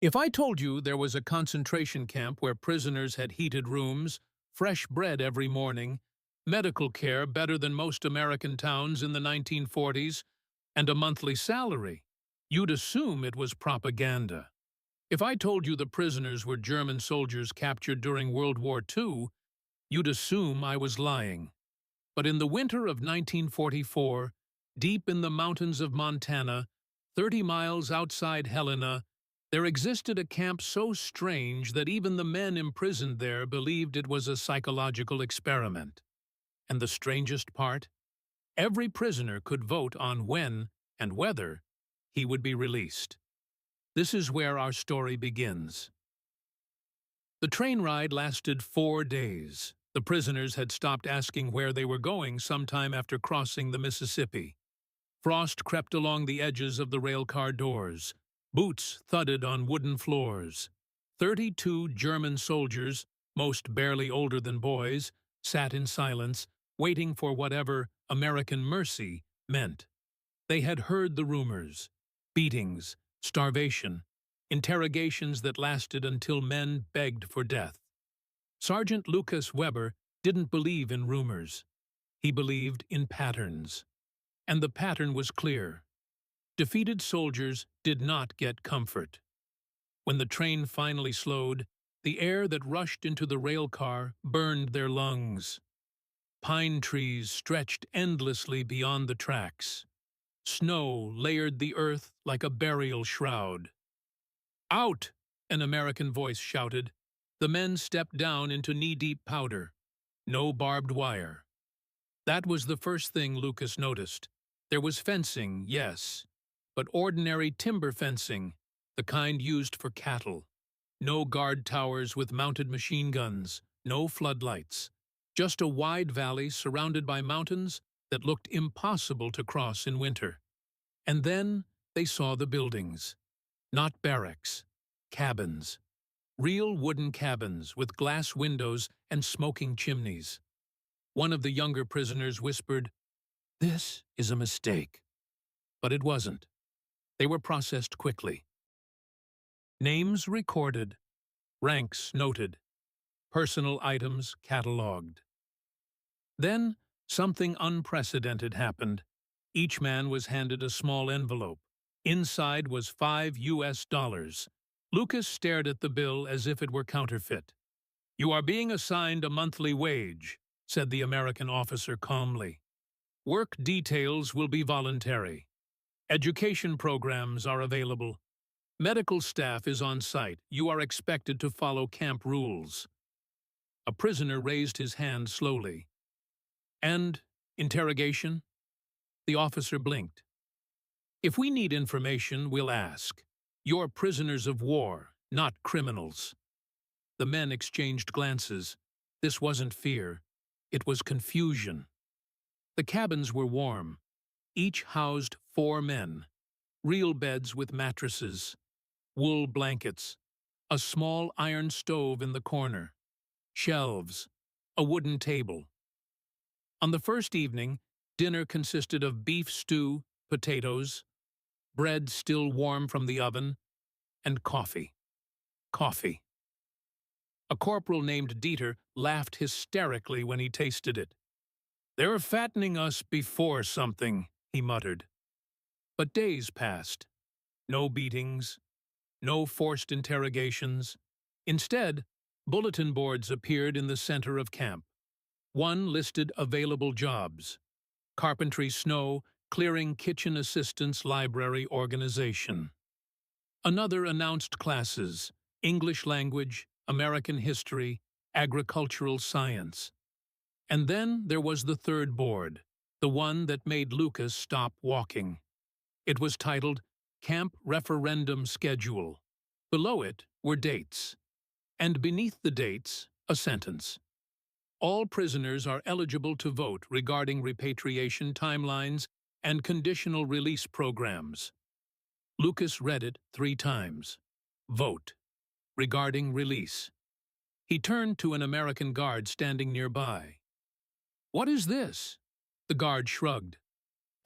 If I told you there was a concentration camp where prisoners had heated rooms, fresh bread every morning, medical care better than most American towns in the 1940s, and a monthly salary, you'd assume it was propaganda. If I told you the prisoners were German soldiers captured during World War II, you'd assume I was lying. But in the winter of 1944, deep in the mountains of Montana, 30 miles outside Helena, there existed a camp so strange that even the men imprisoned there believed it was a psychological experiment. And the strangest part? Every prisoner could vote on when and whether he would be released. This is where our story begins. The train ride lasted 4 days. The prisoners had stopped asking where they were going sometime after crossing the Mississippi. Frost crept along the edges of the railcar doors. Boots thudded on wooden floors. 32 German soldiers, most barely older than boys, sat in silence, waiting for whatever American mercy meant. They had heard the rumors: beatings, starvation, interrogations that lasted until men begged for death. Sergeant Lucas Weber didn't believe in rumors. He believed in patterns. And the pattern was clear. Defeated soldiers did not get comfort. When the train finally slowed, the air that rushed into the railcar burned their lungs. Pine trees stretched endlessly beyond the tracks. Snow layered the earth like a burial shroud. "Out!" an American voice shouted. The men stepped down into knee-deep powder. No barbed wire. That was the first thing Lucas noticed. There was fencing, yes, but ordinary timber fencing, the kind used for cattle. No guard towers with mounted machine guns, no floodlights. Just a wide valley surrounded by mountains that looked impossible to cross in winter. And then they saw the buildings. Not barracks, cabins. Real wooden cabins with glass windows and smoking chimneys. One of the younger prisoners whispered, "This is a mistake." But it wasn't. They were processed quickly. Names recorded, ranks noted, personal items catalogued. Then something unprecedented happened. Each man was handed a small envelope. Inside was $5. Lucas stared at the bill as if it were counterfeit. "You are being assigned a monthly wage," said the American officer calmly. "Work details will be voluntary. Education programs are available. Medical staff is on site. You are expected to follow camp rules." A prisoner raised his hand slowly. "And interrogation?" The officer blinked. "If we need information, we'll ask. You're prisoners of war, not criminals." The men exchanged glances. This wasn't fear. It was confusion. The cabins were warm. Each housed 4 men. Real beds with mattresses. Wool blankets. A small iron stove in the corner. Shelves. A wooden table. On the first evening, dinner consisted of beef stew, potatoes, bread still warm from the oven, and coffee. Coffee. A corporal named Dieter laughed hysterically when he tasted it. "They're fattening us before something," he muttered. But days passed. No beatings. No forced interrogations. Instead, bulletin boards appeared in the center of camp. One listed available jobs: carpentry, snow, clearing, kitchen assistants, library organization. Another announced classes: English language, American history, agricultural science. And then there was the third board, the one that made Lucas stop walking. It was titled Camp Referendum Schedule. Below it were dates. And beneath the dates, a sentence. All prisoners are eligible to vote regarding repatriation timelines and conditional release programs. Lucas read it 3 times. Vote. Regarding release. He turned to an American guard standing nearby. "What is this?" The guard shrugged.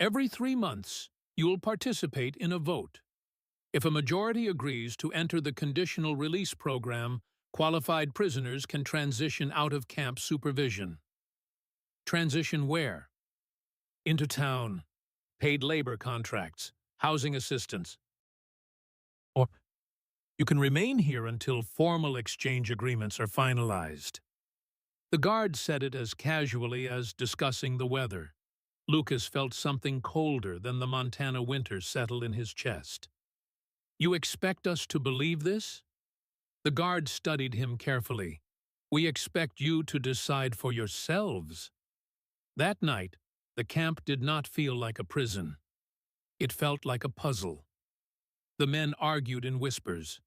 "Every 3 months, you will participate in a vote." If a majority agrees to enter the conditional release program, qualified prisoners can transition out of camp supervision. Transition where? Into town, paid labor contracts, housing assistance. Or you can remain here until formal exchange agreements are finalized. The guard said it as casually as discussing the weather. Lucas felt something colder than the Montana winter settle in his chest. You expect us to believe this? The guard studied him carefully. We expect you to decide for yourselves. That night, the camp did not feel like a prison. It felt like a puzzle. The men argued in whispers.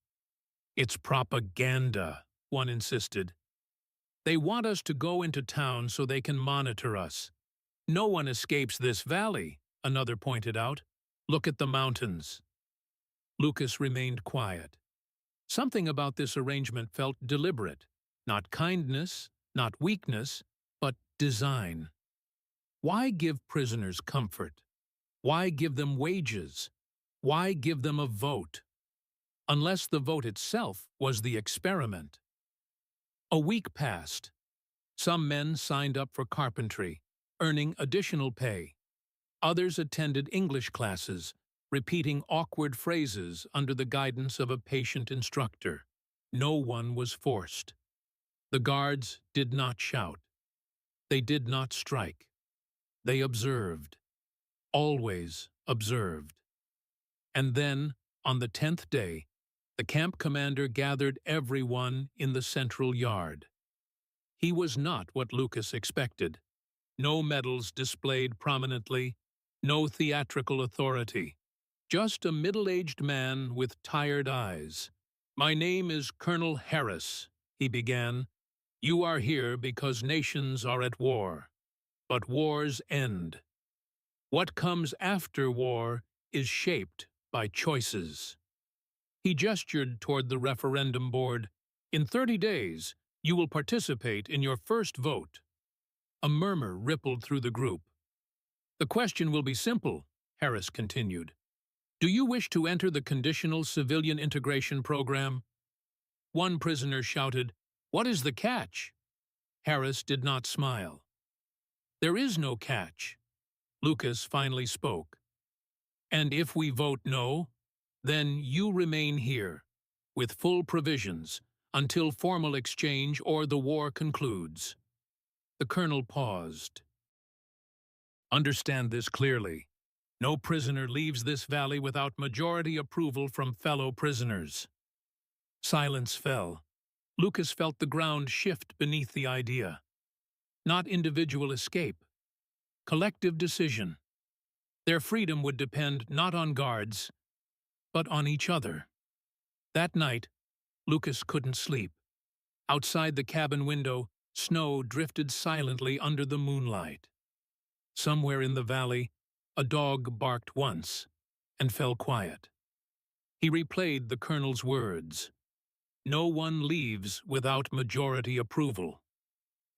It's propaganda, one insisted. They want us to go into town so they can monitor us. No one escapes this valley, another pointed out. Look at the mountains. Lucas remained quiet. Something about this arrangement felt deliberate. Not kindness, not weakness, but design. Why give prisoners comfort? Why give them wages? Why give them a vote? Unless the vote itself was the experiment. A week passed. Some men signed up for carpentry, earning additional pay. Others attended English classes, repeating awkward phrases under the guidance of a patient instructor. No one was forced. The guards did not shout. They did not strike. They observed. Always observed. And then, on the 10th day, the camp commander gathered everyone in the central yard. He was not what Lucas expected. No medals displayed prominently, no theatrical authority. Just a middle-aged man with tired eyes. My name is Colonel Harris, he began. You are here because nations are at war. But wars end. What comes after war is shaped by choices. He gestured toward the referendum board. In 30 days, you will participate in your first vote. A murmur rippled through the group. The question will be simple, Harris continued. Do you wish to enter the conditional civilian integration program? One prisoner shouted, What is the catch? Harris did not smile. There is no catch. Lucas finally spoke. And if we vote no, then you remain here, with full provisions, until formal exchange or the war concludes. The colonel paused. Understand this clearly. No prisoner leaves this valley without majority approval from fellow prisoners. Silence fell. Lucas felt the ground shift beneath the idea. Not individual escape. Collective decision. Their freedom would depend not on guards, but on each other. That night, Lucas couldn't sleep. Outside the cabin window, snow drifted silently under the moonlight. Somewhere in the valley, a dog barked once and fell quiet. He replayed the colonel's words. No one leaves without majority approval.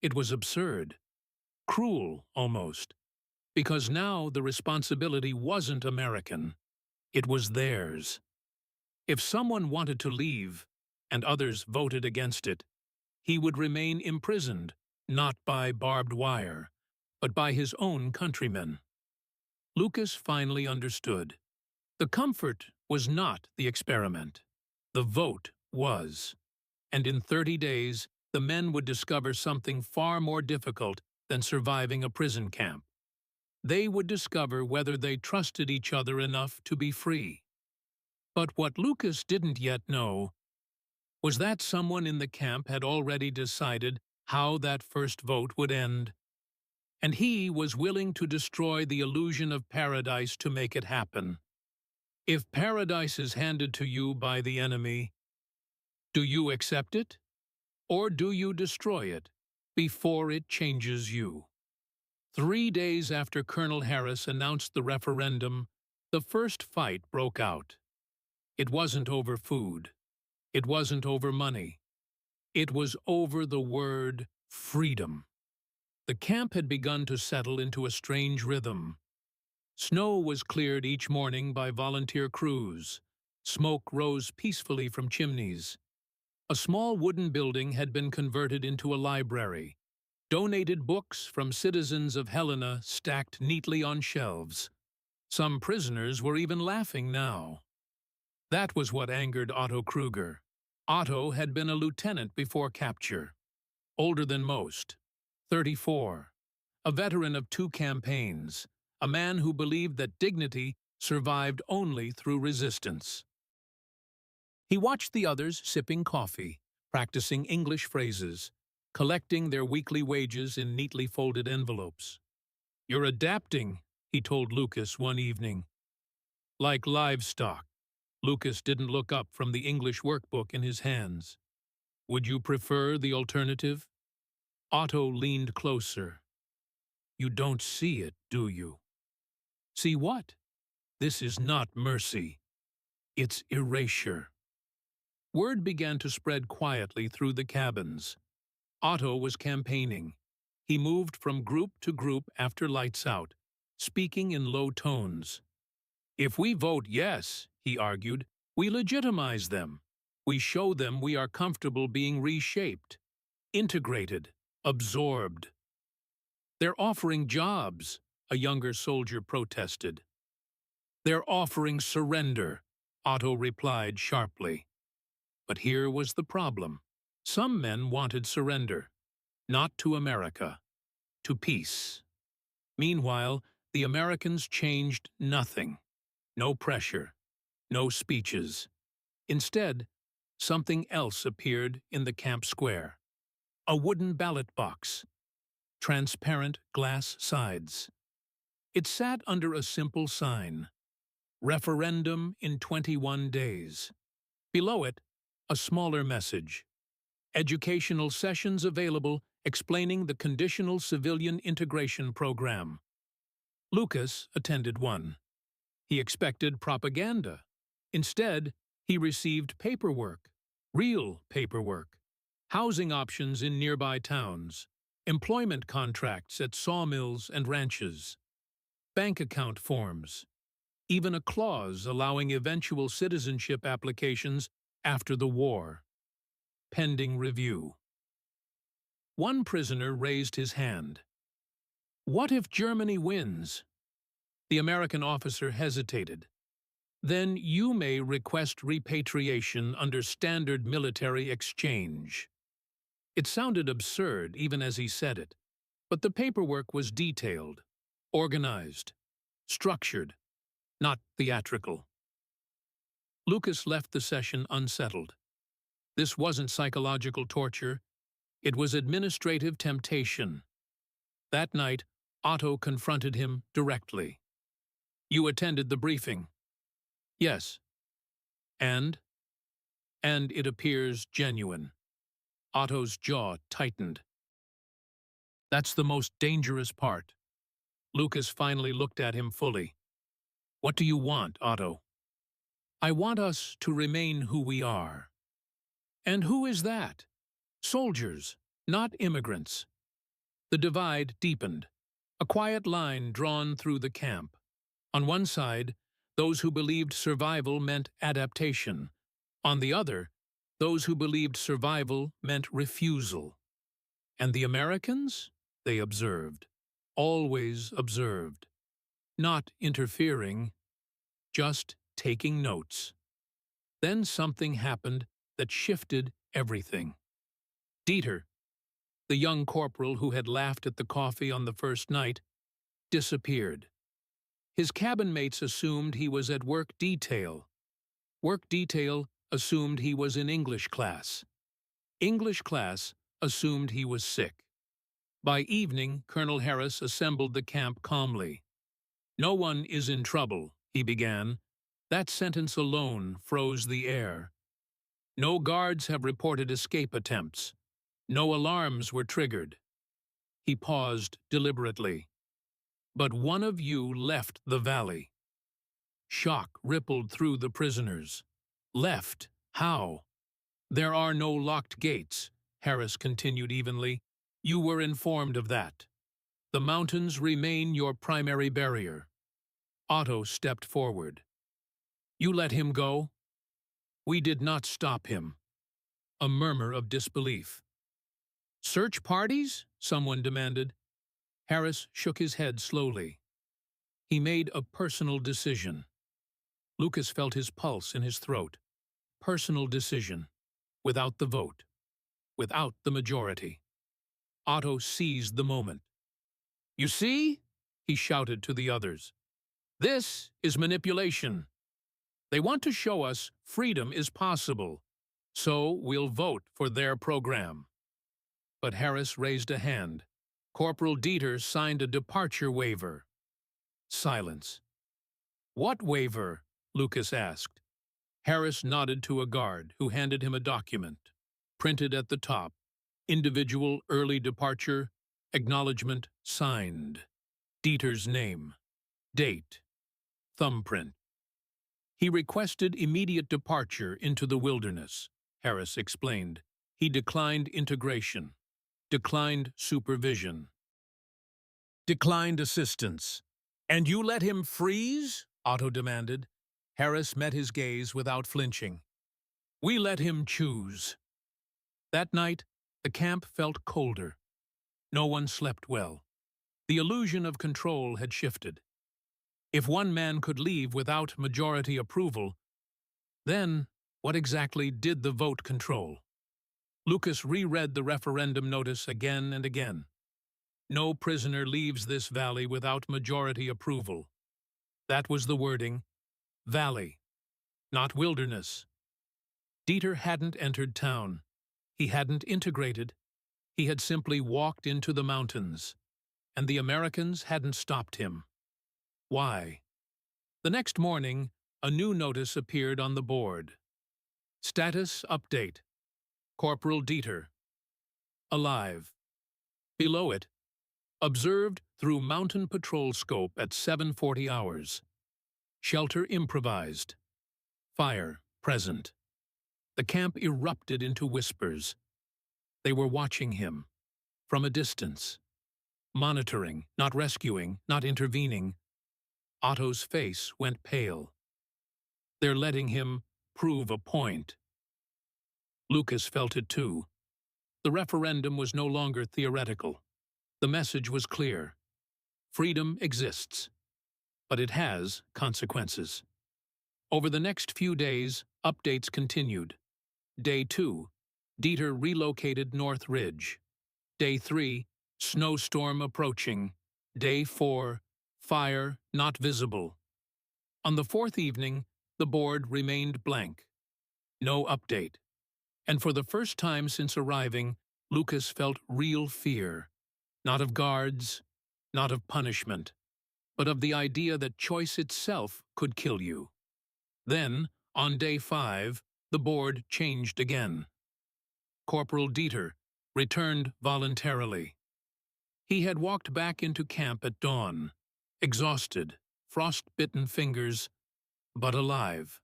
It was absurd, cruel almost, because now the responsibility wasn't American. It was theirs. If someone wanted to leave, and others voted against it, he would remain imprisoned, not by barbed wire, but by his own countrymen. Lucas finally understood. The comfort was not the experiment. The vote was. And in 30 days, the men would discover something far more difficult than surviving a prison camp. They would discover whether they trusted each other enough to be free. But what Lucas didn't yet know was that someone in the camp had already decided how that first vote would end. And he was willing to destroy the illusion of paradise to make it happen. If paradise is handed to you by the enemy, do you accept it? Or do you destroy it before it changes you? 3 days after Colonel Harris announced the referendum, the first fight broke out. It wasn't over food. It wasn't over money. It was over the word freedom. The camp had begun to settle into a strange rhythm. Snow was cleared each morning by volunteer crews. Smoke rose peacefully from chimneys. A small wooden building had been converted into a library. Donated books from citizens of Helena stacked neatly on shelves. Some prisoners were even laughing now. That was what angered Otto Kruger. Otto had been a lieutenant before capture. Older than most. 34. A veteran of 2 campaigns. A man who believed that dignity survived only through resistance. He watched the others sipping coffee, practicing English phrases, collecting their weekly wages in neatly folded envelopes. "You're adapting," he told Lucas one evening. "Like livestock." Lucas didn't look up from the English workbook in his hands. "Would you prefer the alternative?" Otto leaned closer. "You don't see it, do you?" "See what?" "This is not mercy. It's erasure." Word began to spread quietly through the cabins. Otto was campaigning. He moved from group to group after lights out, speaking in low tones. "If we vote yes," he argued, "we legitimize them. We show them we are comfortable being reshaped, integrated, absorbed." "They're offering jobs," a younger soldier protested. "They're offering surrender," Otto replied sharply. But here was the problem. Some men wanted surrender, not to America, to peace. Meanwhile, the Americans changed nothing. No pressure, no speeches. Instead, something else appeared in the camp square. A wooden ballot box, transparent glass sides. It sat under a simple sign, "Referendum in 21 days." Below it, a smaller message, "Educational sessions available explaining the Conditional Civilian Integration Program." Lucas attended one. He expected propaganda. Instead, he received paperwork, real paperwork, housing options in nearby towns, employment contracts at sawmills and ranches, bank account forms, even a clause allowing eventual citizenship applications after the war, pending review. One prisoner raised his hand. "What if Germany wins?" The American officer hesitated. "Then you may request repatriation under standard military exchange." It sounded absurd even as he said it, but the paperwork was detailed, organized, structured, not theatrical. Lucas left the session unsettled. This wasn't psychological torture, it was administrative temptation. That night, Otto confronted him directly. "You attended the briefing." "Yes." And? "And it appears genuine." Otto's jaw tightened. "That's the most dangerous part." Lucas finally looked at him fully. "What do you want, Otto?" "I want us to remain who we are." "And who is that?" "Soldiers, not immigrants." The divide deepened, a quiet line drawn through the camp. On one side, those who believed survival meant adaptation. On the other, those who believed survival meant refusal. And the Americans? They observed. Always observed. Not interfering, just taking notes. Then something happened that shifted everything. Dieter, the young corporal who had laughed at the coffee on the first night, disappeared. His cabin mates assumed he was at work detail. Work detail assumed he was in English class. English class assumed he was sick. By evening, Colonel Harris assembled the camp calmly. "No one is in trouble," he began. That sentence alone froze the air. "No guards have reported escape attempts. No alarms were triggered." He paused deliberately. "But one of you left the valley." Shock rippled through the prisoners. "Left? How?" "There are no locked gates," Harris continued evenly. "You were informed of that. The mountains remain your primary barrier." Otto stepped forward. "You let him go?" We did not stop him. A murmur of disbelief. Search parties? Someone demanded. Harris shook his head slowly. He made a personal decision. Lucas felt his pulse in his throat. Personal decision. Without the vote. Without the majority. Otto seized the moment. You see? He shouted to the others. This is manipulation. They want to show us freedom is possible, so we'll vote for their program. But Harris raised a hand. Corporal Dieter signed a departure waiver. Silence. What waiver? Lucas asked. Harris nodded to a guard who handed him a document. Printed at the top. Individual early departure. Acknowledgement signed. Dieter's name. Date. Thumbprint. He requested immediate departure into the wilderness, Harris explained. He declined integration. Declined supervision. Declined assistance. And you let him freeze? Otto demanded. Harris met his gaze without flinching. We let him choose. That night, the camp felt colder. No one slept well. The illusion of control had shifted. If one man could leave without majority approval, then what exactly did the vote control? Lucas reread the referendum notice again and again. No prisoner leaves this valley without majority approval. That was the wording. Valley, not wilderness. Dieter hadn't entered town. He hadn't integrated. He had simply walked into the mountains. And the Americans hadn't stopped him. Why? The next morning, a new notice appeared on the board. Status update. Corporal Dieter. Alive. Below it, observed through mountain patrol scope at 7:40 hours. Shelter improvised. Fire present. The camp erupted into whispers. They were watching him. From a distance. Monitoring, not rescuing, not intervening. Otto's face went pale. They're letting him prove a point. Lucas felt it too. The referendum was no longer theoretical. The message was clear. Freedom exists, but it has consequences. Over the next few days, updates continued. Day 2, Dieter relocated North Ridge. Day 3, snowstorm approaching. Day 4, fire not visible. On the 4th evening, the board remained blank. No update. And for the first time since arriving, Lucas felt real fear. Not of guards, not of punishment, but of the idea that choice itself could kill you. Then, on day 5, the board changed again. Corporal Dieter returned voluntarily. He had walked back into camp at dawn, exhausted, frost-bitten fingers, but alive.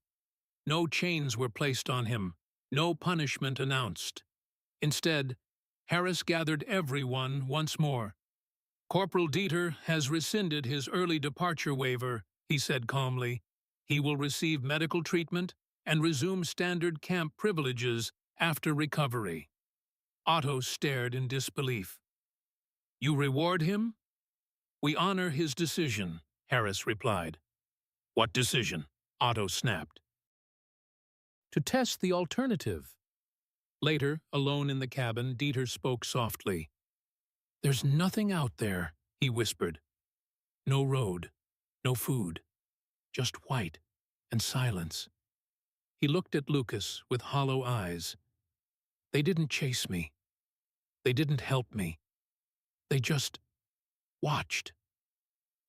No chains were placed on him, no punishment announced. Instead, Harris gathered everyone once more. Corporal Dieter has rescinded his early departure waiver, he said calmly. He will receive medical treatment and resume standard camp privileges after recovery. Otto stared in disbelief. You reward him? We honor his decision, Harris replied. What decision? Otto snapped. To test the alternative. Later, alone in the cabin, Dieter spoke softly. There's nothing out there, he whispered. No road, no food, just white and silence. He looked at Lucas with hollow eyes. They didn't chase me. They didn't help me. They just watched.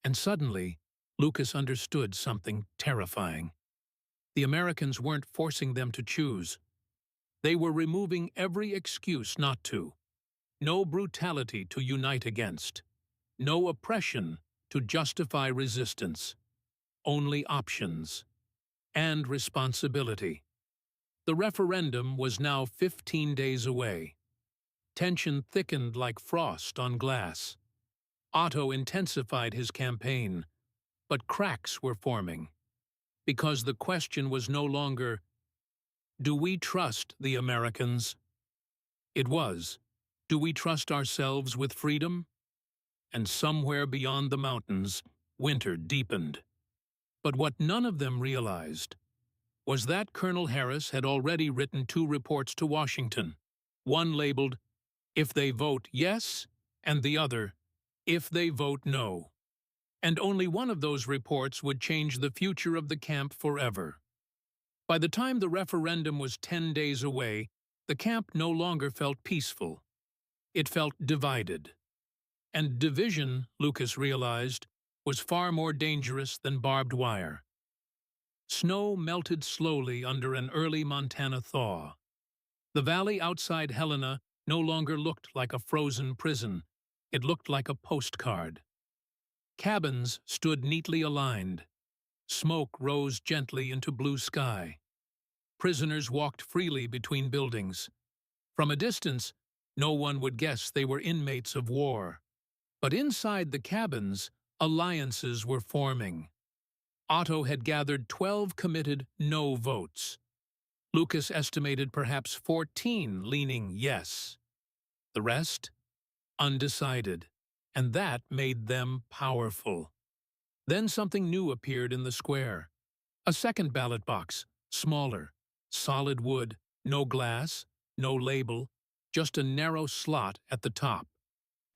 And suddenly, Lucas understood something terrifying. The Americans weren't forcing them to choose. They were removing every excuse not to. No brutality to unite against. No oppression to justify resistance. Only options. And responsibility. The referendum was now 15 days away. Tension thickened like frost on glass. Otto intensified his campaign, but cracks were forming. Because the question was no longer, Do we trust the Americans? It was, do we trust ourselves with freedom? And somewhere beyond the mountains, winter deepened. But what none of them realized was that Colonel Harris had already written 2 reports to Washington, one labeled, "If they vote yes," and the other, "If they vote no." And only one of those reports would change the future of the camp forever. By the time the referendum was 10 days away, the camp no longer felt peaceful. It felt divided. And division, Lucas realized, was far more dangerous than barbed wire. Snow melted slowly under an early Montana thaw. The valley outside Helena no longer looked like a frozen prison. It looked like a postcard. Cabins stood neatly aligned. Smoke rose gently into blue sky. Prisoners walked freely between buildings. From a distance, no one would guess they were inmates of war. But inside the cabins, alliances were forming. Otto had gathered 12 committed no votes. Lucas estimated perhaps 14 leaning yes. The rest? Undecided. And that made them powerful. Then something new appeared in the square. A second ballot box, smaller, solid wood, no glass, no label, just a narrow slot at the top.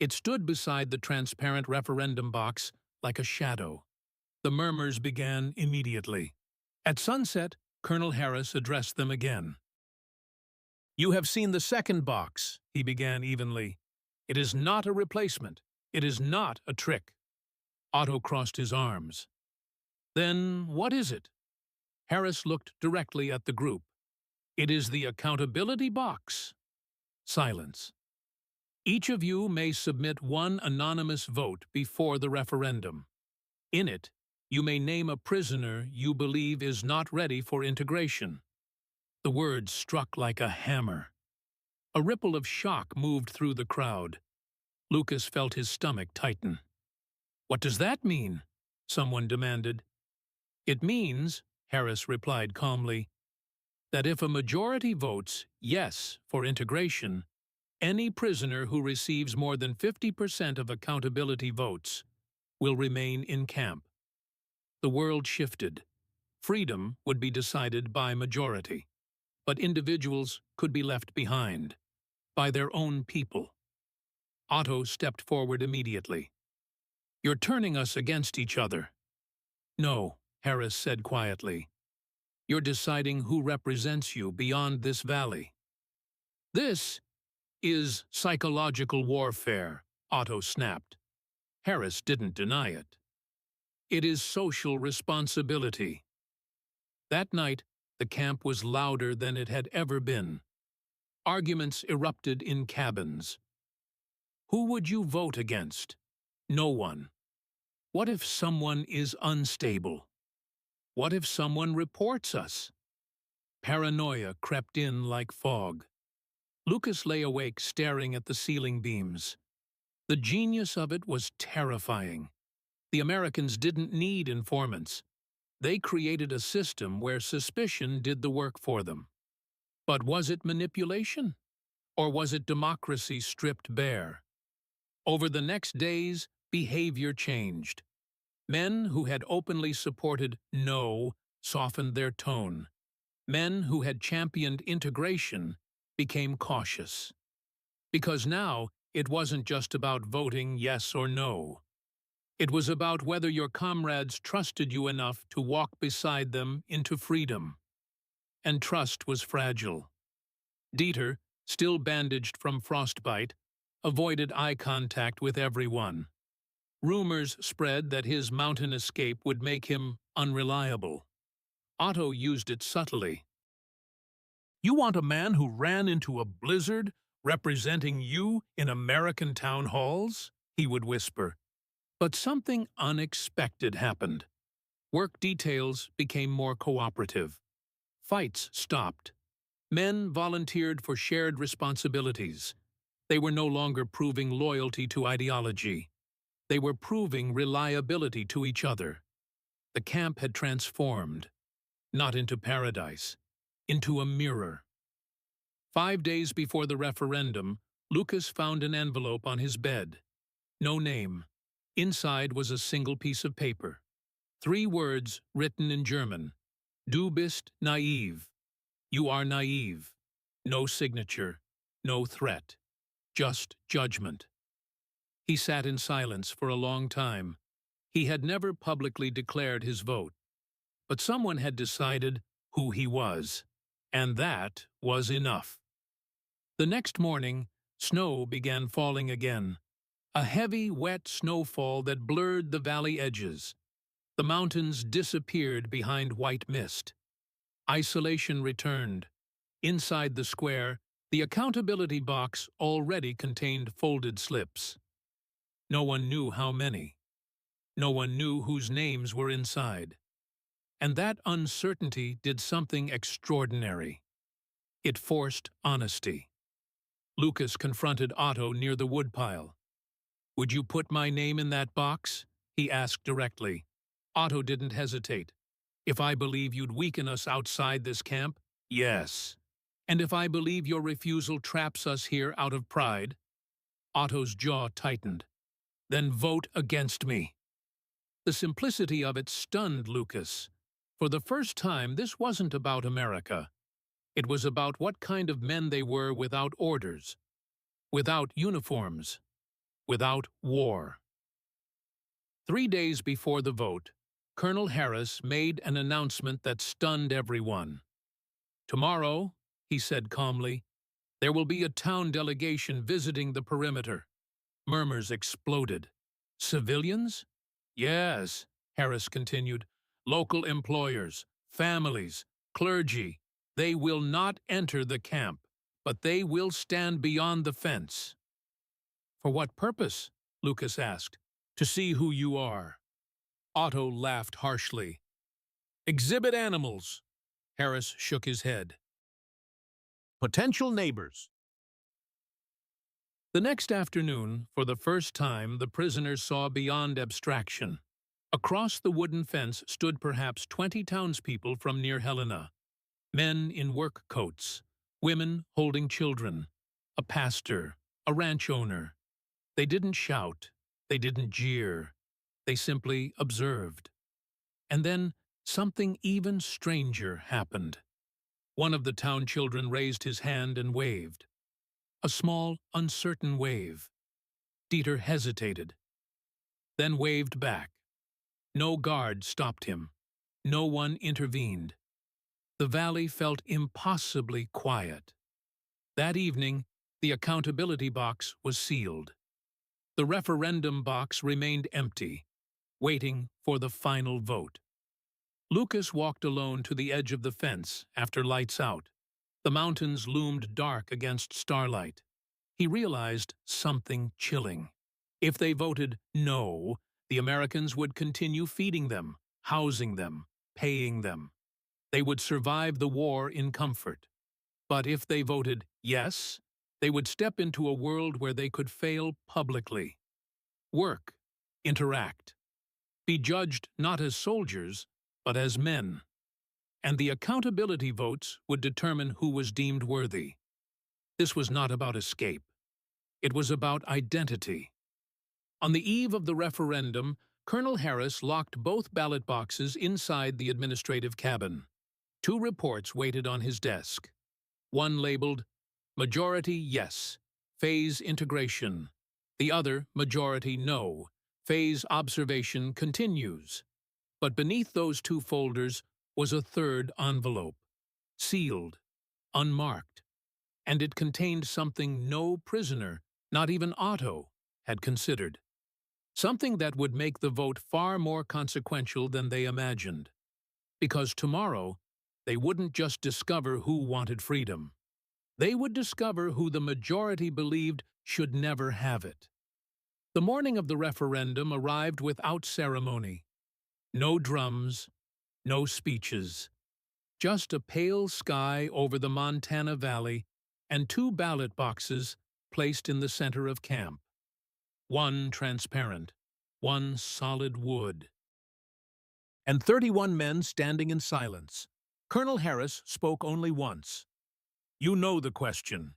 It stood beside the transparent referendum box like a shadow. The murmurs began immediately. At sunset, Colonel Harris addressed them again. "You have seen the second box," he began evenly. "It is not a replacement. It is not a trick." Otto crossed his arms. "Then what is it?" Harris looked directly at the group. "It is the accountability box." Silence. "Each of you may submit one anonymous vote before the referendum. In it, you may name a prisoner you believe is not ready for integration." The words struck like a hammer. A ripple of shock moved through the crowd. Lucas felt his stomach tighten. "What does that mean?" someone demanded. "It means," Harris replied calmly, "that if a majority votes yes for integration, any prisoner who receives more than 50% of accountability votes will remain in camp." The world shifted. Freedom would be decided by majority, but individuals could be left behind, by their own people. Otto stepped forward immediately. "You're turning us against each other." "No," Harris said quietly. "You're deciding who represents you beyond this valley." "This is psychological warfare," Otto snapped. Harris didn't deny it. "It is social responsibility." That night, the camp was louder than it had ever been. Arguments erupted in cabins. Who would you vote against? No one. What if someone is unstable? What if someone reports us? Paranoia crept in like fog. Lucas lay awake staring at the ceiling beams. The genius of it was terrifying. The Americans didn't need informants. They created a system where suspicion did the work for them. But was it manipulation? Or was it democracy stripped bare? Over the next days, behavior changed. Men who had openly supported no softened their tone. Men who had championed integration became cautious. Because now, it wasn't just about voting yes or no. It was about whether your comrades trusted you enough to walk beside them into freedom. And trust was fragile. Dieter, still bandaged from frostbite, avoided eye contact with everyone. Rumors spread that his mountain escape would make him unreliable. Otto used it subtly. "You want a man who ran into a blizzard representing you in American town halls?" he would whisper. But something unexpected happened. Work details became more cooperative. Fights stopped. Men volunteered for shared responsibilities. They were no longer proving loyalty to ideology. They were proving reliability to each other. The camp had transformed, not into paradise, into a mirror. 5 days before the referendum, Lucas found an envelope on his bed. No name. Inside was a single piece of paper. 3 words written in German. Du bist naiv. You are naive. No signature. No threat. Just judgment. He sat in silence for a long time. He had never publicly declared his vote. But someone had decided who he was. And that was enough. The next morning, snow began falling again. A heavy, wet snowfall that blurred the valley edges. The mountains disappeared behind white mist. Isolation returned. Inside the square, the accountability box already contained folded slips. No one knew how many. No one knew whose names were inside. And that uncertainty did something extraordinary. It forced honesty. Lucas confronted Otto near the woodpile. "Would you put my name in that box?" he asked directly. Otto didn't hesitate. "If I believe you'd weaken us outside this camp, yes. And if I believe your refusal traps us here out of pride?" Otto's jaw tightened. "Then vote against me." The simplicity of it stunned Lucas. For the first time, this wasn't about America. It was about what kind of men they were without orders, without uniforms, without war. 3 days before the vote, Colonel Harris made an announcement that stunned everyone. "Tomorrow," he said calmly, "there will be a town delegation visiting the perimeter." Murmurs exploded. "Civilians?" "Yes," Harris continued. "Local employers, families, clergy. They will not enter the camp, but they will stand beyond the fence." "For what purpose?" Lucas asked. "To see who you are." Otto laughed harshly. "Exhibit animals." Harris shook his head. "Potential neighbors." The next afternoon, for the first time, the prisoners saw beyond abstraction. Across the wooden fence stood perhaps 20 townspeople from near Helena. Men in work coats, women holding children, a pastor, a ranch owner. They didn't shout, they didn't jeer, they simply observed. And then something even stranger happened. One of the town children raised his hand and waved. A small, uncertain wave. Dieter hesitated, then waved back. No guard stopped him. No one intervened. The valley felt impossibly quiet. That evening, the accountability box was sealed. The referendum box remained empty, waiting for the final vote. Lucas walked alone to the edge of the fence after lights out. The mountains loomed dark against starlight. He realized something chilling. If they voted no, the Americans would continue feeding them, housing them, paying them. They would survive the war in comfort. But if they voted yes, they would step into a world where they could fail publicly. Work, interact, be judged not as soldiers, but as men. And the accountability votes would determine who was deemed worthy. This was not about escape. It was about identity. On the eve of the referendum, Colonel Harris locked both ballot boxes inside the administrative cabin. 2 reports waited on his desk. One labeled, "Majority Yes, Phase Integration." The other, "Majority No, Phase Observation Continues." But beneath those 2 folders was a third envelope, sealed, unmarked, and it contained something no prisoner, not even Otto, had considered. Something that would make the vote far more consequential than they imagined. Because tomorrow, they wouldn't just discover who wanted freedom. They would discover who the majority believed should never have it. The morning of the referendum arrived without ceremony. No drums, no speeches. Just a pale sky over the Montana Valley and 2 ballot boxes placed in the center of camp. One transparent, one solid wood. And 31 men standing in silence. Colonel Harris spoke only once. "You know the question.